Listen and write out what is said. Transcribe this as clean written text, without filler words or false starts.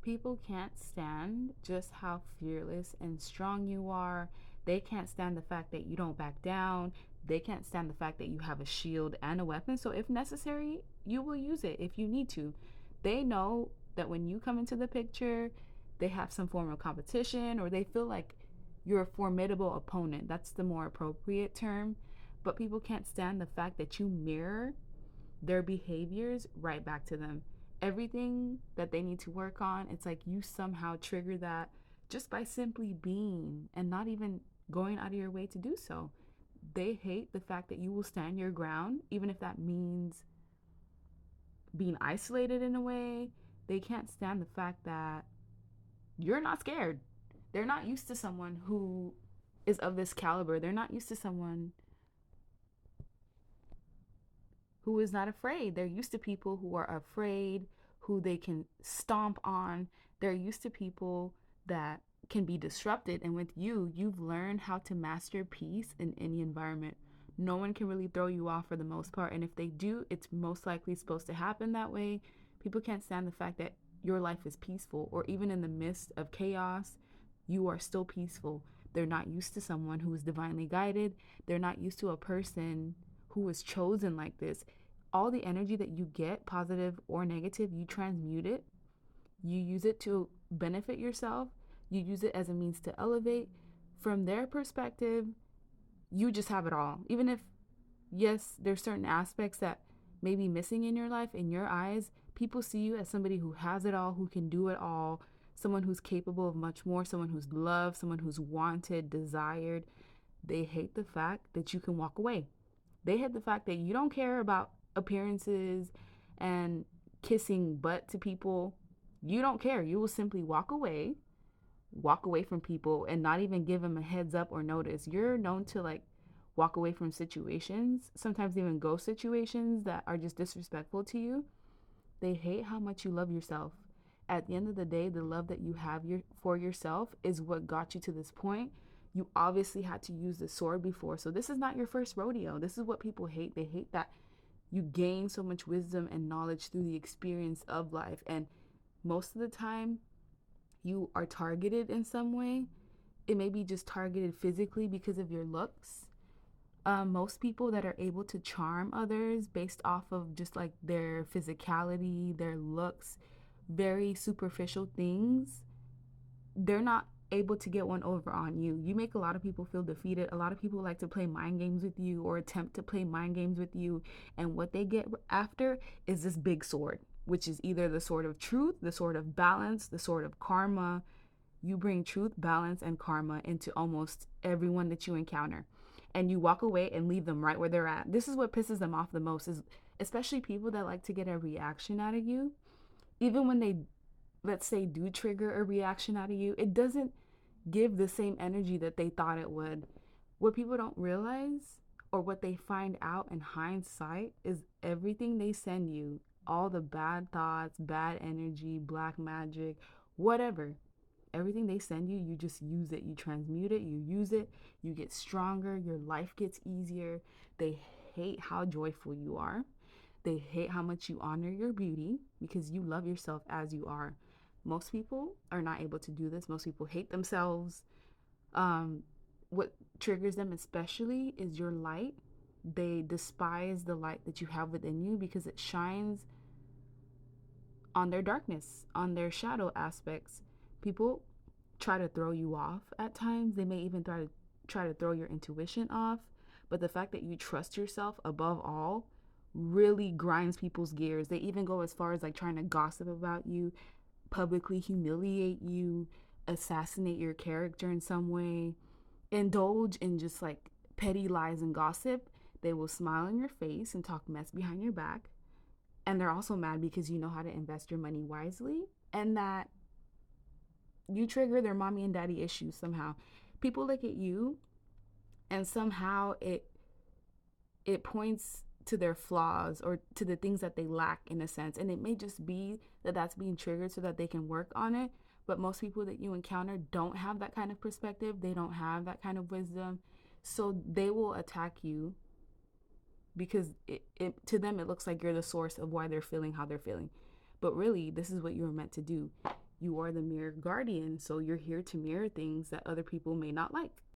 People can't stand just how fearless and strong you are. They can't stand the fact that you don't back down. They can't stand the fact that you have a shield and a weapon. So, if necessary, you will use it if you need to. They know that when you come into the picture, they have some form of competition or they feel like you're a formidable opponent. That's the more appropriate term. But people can't stand the fact that you mirror their behaviors right back to them. Everything that they need to work on, it's like you somehow trigger that just by simply being and not even going out of your way to do so. They hate the fact that you will stand your ground, even if that means being isolated in a way. They can't stand the fact that you're not scared. They're not used to someone who is of this caliber. They're not used to someone who is not afraid. They're used to people who are afraid, who they can stomp on. They're used to people that can be disrupted. And with you, you've learned how to master peace in any environment. No one can really throw you off for the most part. And if they do, it's most likely supposed to happen that way. People can't stand the fact that your life is peaceful, or even in the midst of chaos, you are still peaceful. They're not used to someone who is divinely guided. They're not used to a person who is chosen like this. All the energy that you get, positive or negative, you transmute it. You use it to benefit yourself. You use it as a means to elevate. From their perspective, you just have it all. Even if, yes, there's certain aspects that may be missing in your life, in your eyes, people see you as somebody who has it all, who can do it all, someone who's capable of much more, someone who's loved, someone who's wanted, desired. They hate the fact that you can walk away. They hate the fact that you don't care about appearances and kissing butt to people. You don't care. You will simply walk away from people and not even give them a heads up or notice. You're known to like walk away from situations, sometimes even ghost situations that are just disrespectful to you. They hate how much you love yourself. At the end of the day, the love that you have for yourself is what got you to this point. You obviously had to use the sword before. So this is not your first rodeo. This is what people hate. They hate that you gain so much wisdom and knowledge through the experience of life. And most of the time, you are targeted in some way. It may be just targeted physically because of your looks. Most people that are able to charm others based off of just like their physicality, their looks, very superficial things, they're not able to get one over on you. You make a lot of people feel defeated. A lot of people like to play mind games with you or attempt to play mind games with you. And what they get after is this big sword, which is either the sword of truth, the sword of balance, the sword of karma. You bring truth, balance, and karma into almost everyone that you encounter. And you walk away and leave them right where they're at. This is what pisses them off the most, is especially people that like to get a reaction out of you. Even when they, let's say, do trigger a reaction out of you, it doesn't give the same energy that they thought it would. What people don't realize, or what they find out in hindsight, is everything they send you, all the bad thoughts, bad energy, black magic, whatever, everything they send you, you just use it. You transmute it, you use it, you get stronger, your life gets easier. They hate how joyful you are. They hate how much you honor your beauty because you love yourself as you are. Most people are not able to do this. Most people hate themselves. What triggers them especially is your light. They despise the light that you have within you because it shines on their darkness, on their shadow aspects. People try to throw you off at times. They may even try to throw your intuition off. But the fact that you trust yourself above all really grinds people's gears. They even go as far as like trying to gossip about you, publicly humiliate you, assassinate your character in some way, indulge in just like petty lies and gossip. They will smile in your face and talk mess behind your back. And they're also mad because you know how to invest your money wisely and that you trigger their mommy and daddy issues somehow. People look at you and somehow it points to their flaws or to the things that they lack in a sense. And it may just be that that's being triggered so that they can work on it. But most people that you encounter don't have that kind of perspective. They don't have that kind of wisdom. So they will attack you because it to them, it looks like you're the source of why they're feeling how they're feeling. But really, this is what you were meant to do. You are the mirror guardian, so you're here to mirror things that other people may not like.